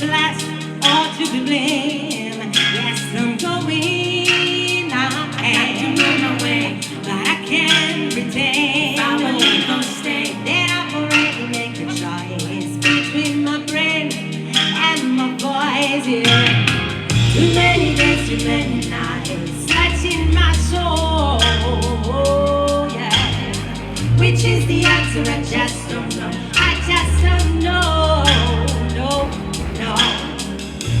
blessed or to be blamed. Yes, I'm going, I am on my way, but I can't pretend. If I believe I'll stay, then I've already made a choice between my brain and my voice. Yeah. Too many days, too many nights, searching my soul. Yeah. Which is the answer? I just don't know. I just don't know. No, no.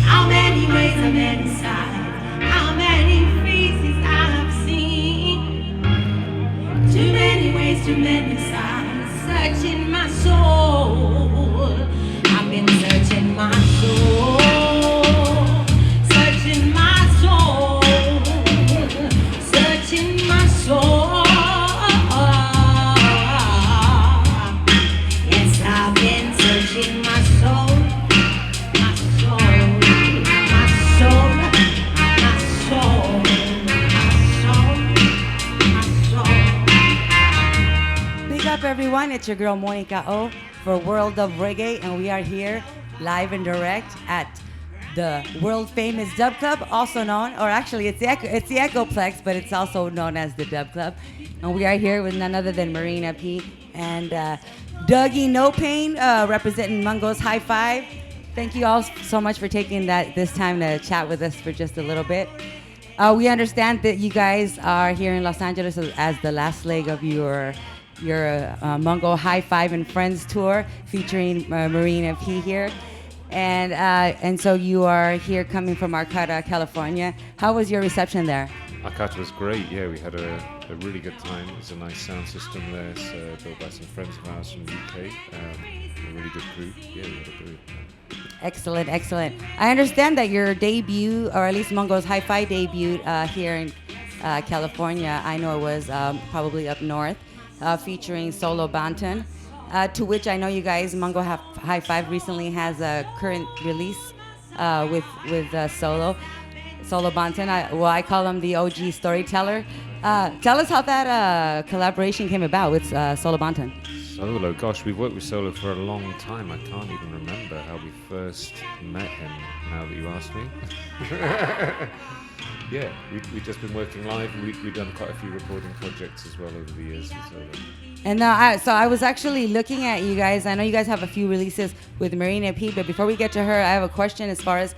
How many ways, how many sides, how many faces I have seen. Too many ways, too many sides, searching my soul. I've been searching my soul. Searching my soul. Searching my soul. Yes, I've been searching my soul. My soul. My soul. My soul. My soul. My soul. Big up everyone, it's your girl Monica O for World of Reggae, and we are here live and direct at the world famous Dub Club, also known, or actually it's the Echoplex, but it's also known as the Dub Club. And we are here with none other than Marina P and Dougie No Pain, representing Mungos HiFi. Thank you all so much for taking this time to chat with us for just a little bit. We understand that you guys are here in Los Angeles as the last leg of your Mungo HiFi and Friends tour featuring Marina P here. And so you are here coming from Arcata, California. How was your reception there? Arcata was great, yeah, we had a really good time. It's a nice sound system there, it's built by some friends of ours from the UK. A really good group, yeah, we had a great time. Excellent, excellent. I understand that your debut, or at least Mungos HiFi debuted here in California. I know it was probably up north, featuring Solo Banton. To which I know you guys, Mungo HiFi recently has a current release with Solo Banton. I call him the OG storyteller. Tell us how that collaboration came about with Solo Banton. Solo, gosh, we've worked with Solo for a long time. I can't even remember how we first met him, now that you asked me. Yeah, we've just been working live. We've done quite a few recording projects as well over the years with Solo. And I was actually looking at you guys. I know you guys have a few releases with Marina P, but before we get to her, I have a question as far as,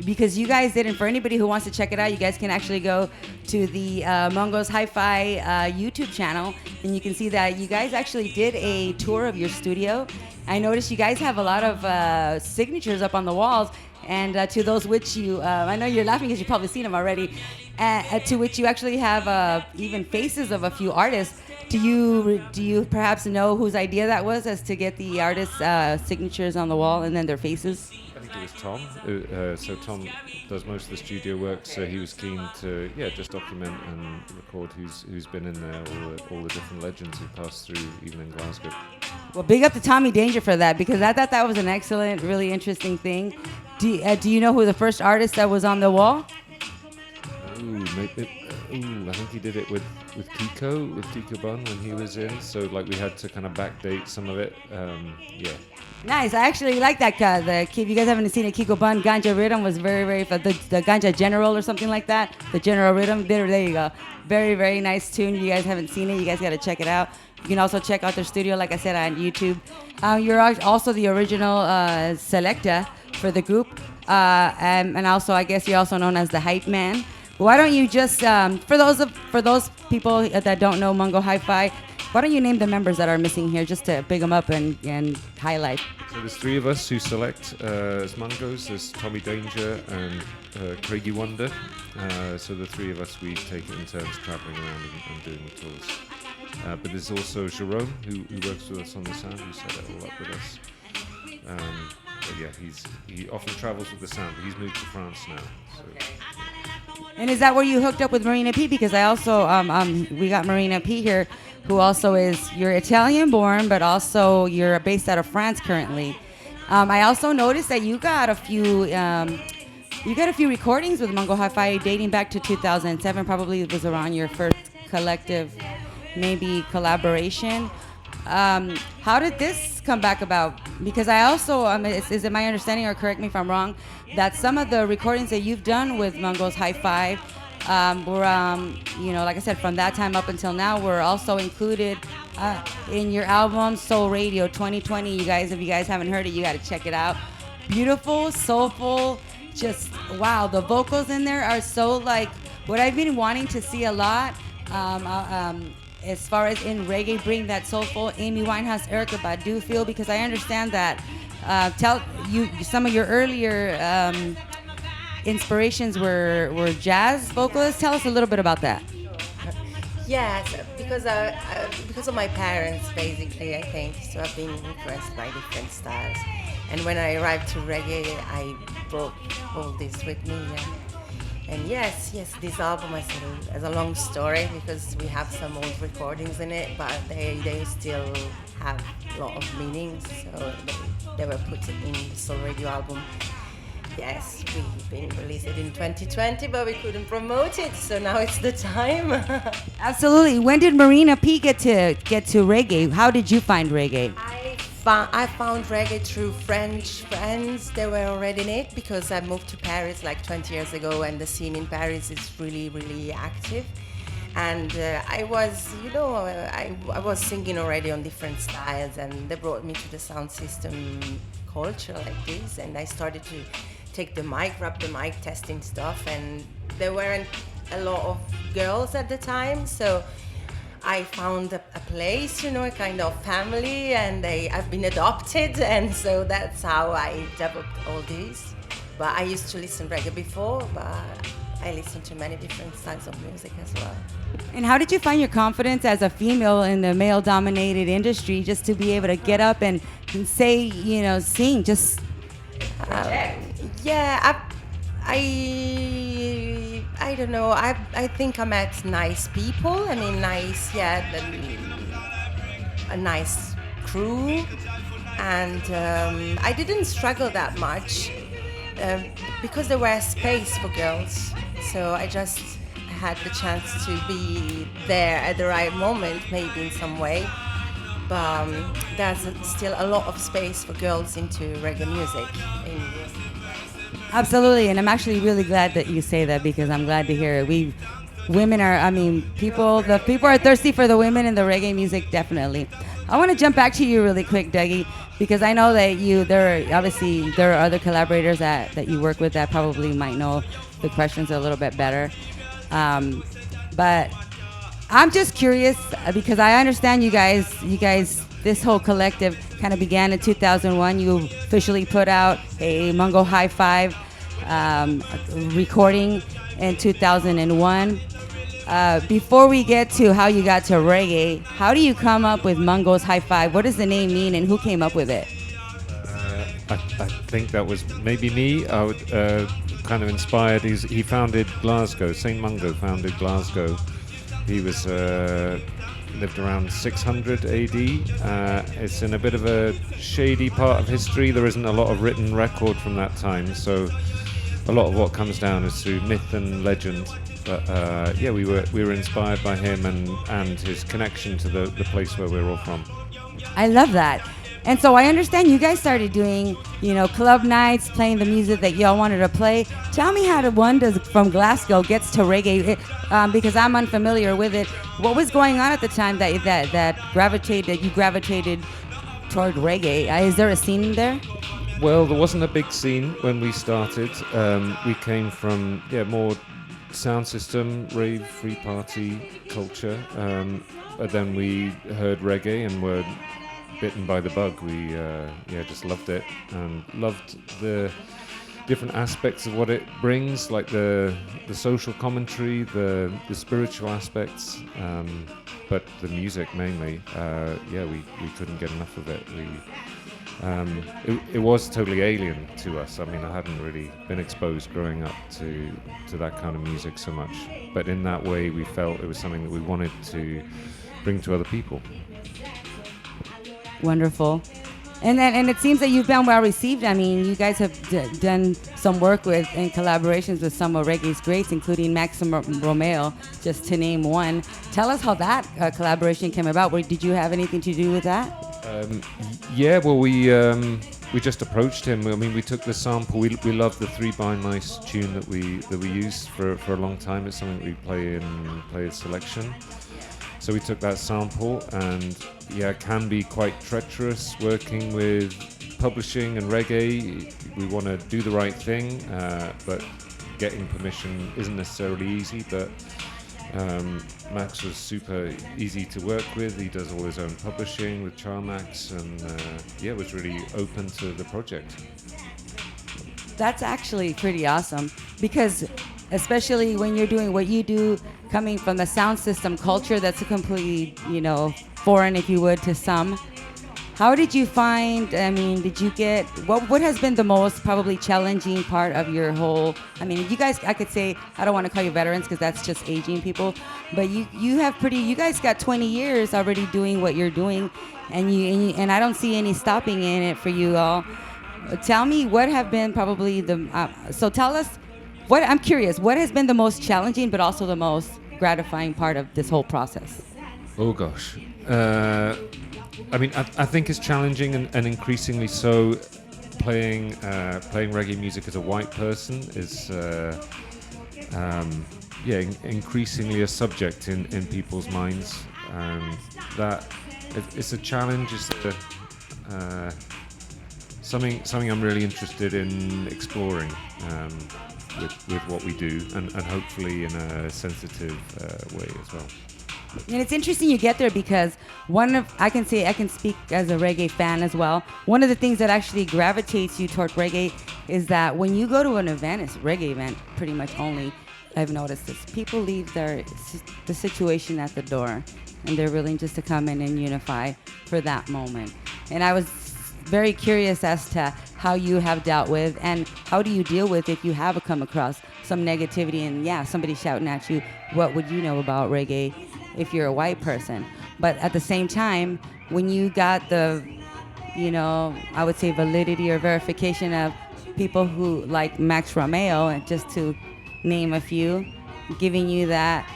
because you guys did, and for anybody who wants to check it out, you guys can actually go to the Mungos HiFi YouTube channel, and you can see that you guys actually did a tour of your studio. I noticed you guys have a lot of signatures up on the walls, and to those which you, I know you're laughing because you've probably seen them already, to which you actually have even faces of a few artists. Do you perhaps know whose idea that was, as to get the artists' signatures on the wall and then their faces? I think it was Tom. So Tom does most of the studio work, so he was keen to just document and record who's been in there, all the different legends who passed through, even in Glasgow. Well, big up to Tommy Danger for that, because I thought that was an excellent, really interesting thing. Do you know who the first artist that was on the wall? I think he did it with Kiko Bun when he was in. So like we had to kind of backdate some of it. Yeah. Nice. I actually like that. If you guys haven't seen it, Kiko Bun Ganja Rhythm was very, very the Ganja General or something like that. The General Rhythm. There you go. Very, very nice tune. You guys haven't seen it, you guys got to check it out. You can also check out their studio, like I said, on YouTube. You're also the original selector for the group, and also I guess you're also known as the hype man. Why don't you just, for those people that don't know Mungo HiFi, why don't you name the members that are missing here, just to big them up and highlight? So there's three of us who select as Mungos. There's Tommy Danger and Craigie Wonder. So the three of us, we take it in turns traveling around and doing the tours. But there's also Jerome, who works with us on the sound, who set it all up with us. But yeah, he often travels with the sound, but he's moved to France now. So. And is that where you hooked up with Marina P? Because I also, we got Marina P here, who also you're Italian born, but also you're based out of France currently. I also noticed that you got a few recordings with Mungo HiFi dating back to 2007. Probably it was around your first collective, maybe collaboration. How did this come back about? Because I also, is it my understanding, or correct me if I'm wrong, that some of the recordings that you've done with Mungos HiFi were, like I said, from that time up until now, were also included in your album Soul Radio 2020. You guys, if you guys haven't heard it, you got to check it out. Beautiful, soulful, just wow. The vocals in there are so like what I've been wanting to see a lot. As far as in reggae, bring that soulful Amy Winehouse, Erykah Badu feel, because I understand that. Tell you some of your earlier inspirations were jazz vocalists. Tell us a little bit about that. Yes, because of my parents, basically, I think. So I've been influenced by different styles. And when I arrived to reggae, I brought all this with me. And yes, this album has a long story because we have some old recordings in it, but they still have a lot of meanings. So they were put in the Soul Radio album. Yes, we've been released in 2020, but we couldn't promote it, so now it's the time. Absolutely. When did Marina P get to reggae? How did you find reggae? I found reggae through French friends. They were already in it because I moved to Paris like 20 years ago, and the scene in Paris is really, really active. And I was singing already on different styles, and they brought me to the sound system culture like this, and I started to take the mic, grab the mic, testing stuff, and there weren't a lot of girls at the time, so I found a place, a kind of family, and I've been adopted, and so that's how I developed all this. But I used to listen reggae before, but I listen to many different styles of music as well. And how did you find your confidence as a female in the male-dominated industry, just to be able to get up and say, sing, just I don't know. I think I met nice people. I mean, a nice crew, and I didn't struggle that much because there was space for girls. So I just had the chance to be there at the right moment, maybe in some way. But there's still a lot of space for girls into reggae music. Absolutely, and I'm actually really glad that you say that, because I'm glad to hear it. The people are thirsty for the women in the reggae music, definitely. I want to jump back to you really quick, Dougie, because I know that there are other collaborators that you work with that probably might know the questions a little bit better. But I'm just curious because I understand you guys, this whole collective kind of began in 2001. You officially put out a Mungo HiFi recording in 2001. Before we get to how you got to reggae, how do you come up with Mungos HiFi? What does the name mean, and who came up with it? I think that was maybe me. I would, kind of inspired. He founded Glasgow. Saint Mungo founded Glasgow. He was lived around 600 AD. It's in a bit of a shady part of history. There isn't a lot of written record from that time, so a lot of what comes down is through myth and legend. But we were inspired by him and his connection to the place where we're all from. I love that. And so I understand you guys started doing, club nights, playing the music that y'all wanted to play. Tell me how one does from Glasgow gets to reggae, because I'm unfamiliar with it. What was going on at the time that you gravitated toward reggae? Is there a scene there? Well, there wasn't a big scene when we started. We came from more sound system, rave, free party culture. But then we heard reggae and were bitten by the bug. We just loved it and loved the different aspects of what it brings, like the social commentary, the spiritual aspects, but the music mainly. We couldn't get enough of it. It was totally alien to us. I mean, I hadn't really been exposed growing up to that kind of music so much, but in that way we felt it was something that we wanted to bring to other people. Wonderful. And it seems that you've been well received. I mean, you guys have done some work with and collaborations with some of reggae's greats, including Maxim Romeo, just to name one. Tell us how that collaboration came about. Did you have anything to do with that? Yeah, well, we just approached him. I mean, we took the sample. We love the 3 by Nice tune that we used for a long time. It's something we play in selection. So we took that sample, and yeah, it can be quite treacherous working with publishing and reggae. We want to do the right thing, but getting permission isn't necessarily easy. But Max was super easy to work with. He does all his own publishing with Charmax, and yeah, was really open to the project. That's actually pretty awesome, because especially when you're doing what you do, coming from the sound system culture that's a completely, foreign, if you would, to some. How did you find, did you get, what has been the most probably challenging part of your whole, you guys, I could say, I don't want to call you veterans because that's just aging people, but you guys got 20 years already doing what you're doing, and I don't see any stopping in it for you all. Tell me what have been probably so tell us, I'm curious, what has been the most challenging but also the most gratifying part of this whole process? Oh gosh. I think it's challenging and increasingly so. Playing reggae music as a white person is increasingly a subject in people's minds, and that it's a challenge. It's something I'm really interested in exploring with what we do, and hopefully in a sensitive way as well. And it's interesting you get there, because I can speak as a reggae fan as well. One of the things that actually gravitates you toward reggae is that when you go to an event, it's a reggae event pretty much only, I've noticed this, people leave the situation at the door, and they're willing just to come in and unify for that moment. And I was very curious as to how you have dealt with, and how do you deal with if you have come across some negativity and somebody shouting at you, what would you know about reggae if you're a white person? But at the same time, when you got the, I would say validity or verification of people who like Max Romeo, and just to name a few, giving you that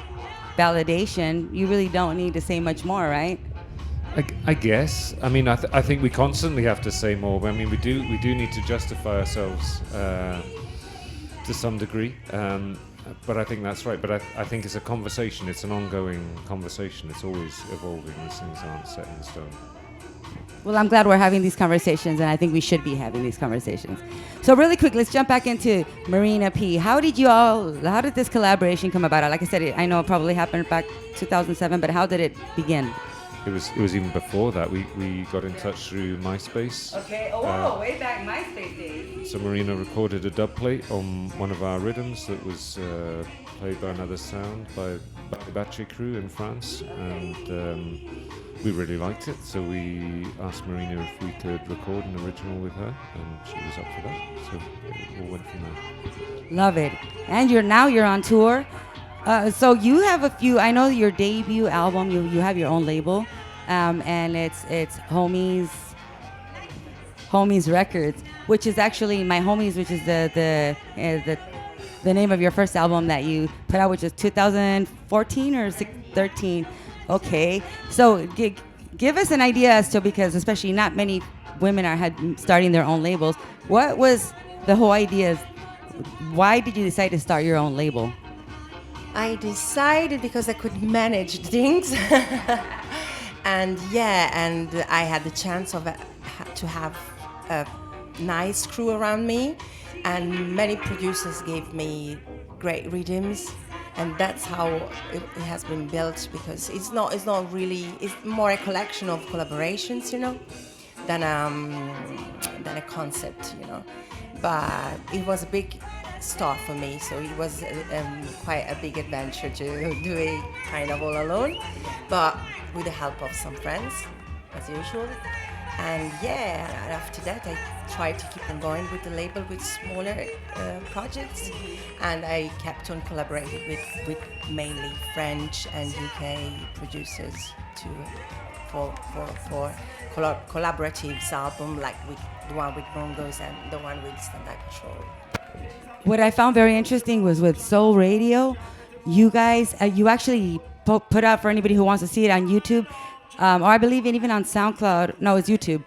validation, you really don't need to say much more, right? I guess. I think we constantly have to say more. We do need to justify ourselves to some degree. But I think that's right. But I think it's a conversation. It's an ongoing conversation. It's always evolving. These things aren't set in stone. Well, I'm glad we're having these conversations, and I think we should be having these conversations. So really quick, let's jump back into Marina P. How did this collaboration come about? Like I said, I know it probably happened back 2007, but how did it begin? It was even before that. We got in touch through MySpace. Okay. Way back MySpace days. So Marina recorded a dub plate on one of our rhythms that was played by another sound by the Battery Crew in France, and we really liked it. So we asked Marina if we could record an original with her, and she was up for that. So it all went from there. Love it. And you're on tour. So you have a few. I know your debut album. You have your own label, and it's Homies Records, which is actually My Homies, which is the name of your first album that you put out, which is 2014 or 13. Okay, so give us an idea as to, because especially not many women are starting their own labels. What was the whole idea? Why did you decide to start your own label? I decided because I could manage things, and I had the chance to have a nice crew around me, and many producers gave me great rhythms, and that's how it has been built. Because it's not really, it's more a collection of collaborations, than a concept, But it was a big start for me, so it was quite a big adventure to do it kind of all alone, but with the help of some friends, as usual. And after that I tried to keep on going with the label with smaller projects, and I kept on collaborating with mainly French and UK producers for collaboratives album, like with the one with Mungos and the one with Standard Patrol. What I found very interesting was with Soul Radio, you guys, you actually put out, for anybody who wants to see it on YouTube, or I believe even on SoundCloud. No, it's YouTube.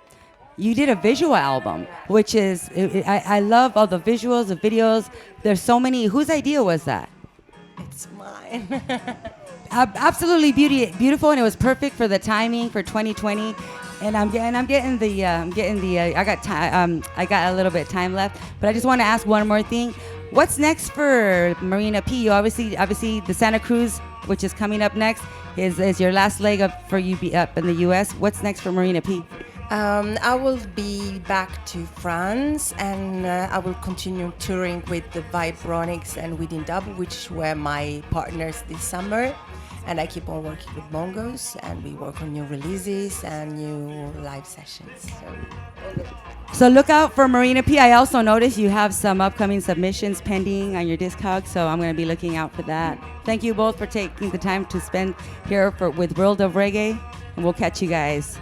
You did a visual album, which is, I love all the visuals, the videos. There's so many. Whose idea was that? It's mine. Absolutely beautiful, and it was perfect for the timing for 2020. And I got a little bit of time left, but I just want to ask one more thing. What's next for Marina P? You obviously the Santa Cruz, which is coming up next, is your last leg up for you be up in the U.S. What's next for Marina P? I will be back to France, and I will continue touring with the Vibronics and Within Dub, which were my partners this summer. And I keep on working with Mungos, and we work on new releases and new live sessions. So look out for Marina P. I also noticed you have some upcoming submissions pending on your Discog, so I'm going to be looking out for that. Thank you both for taking the time to spend here with World of Reggae, and we'll catch you guys.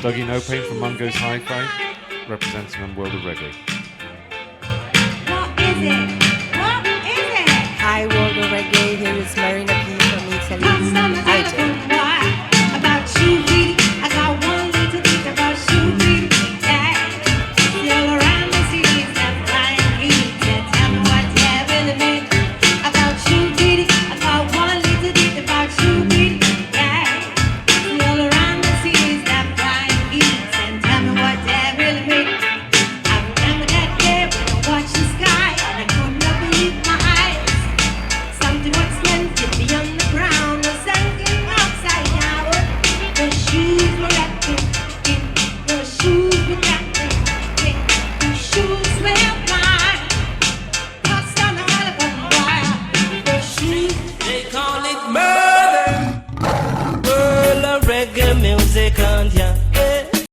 Dougie No Pain from Mungos HiFi, representing on World of Reggae. What is it? What is it? Hi, World of Reggae. Here is Marina P from Italy. About you, really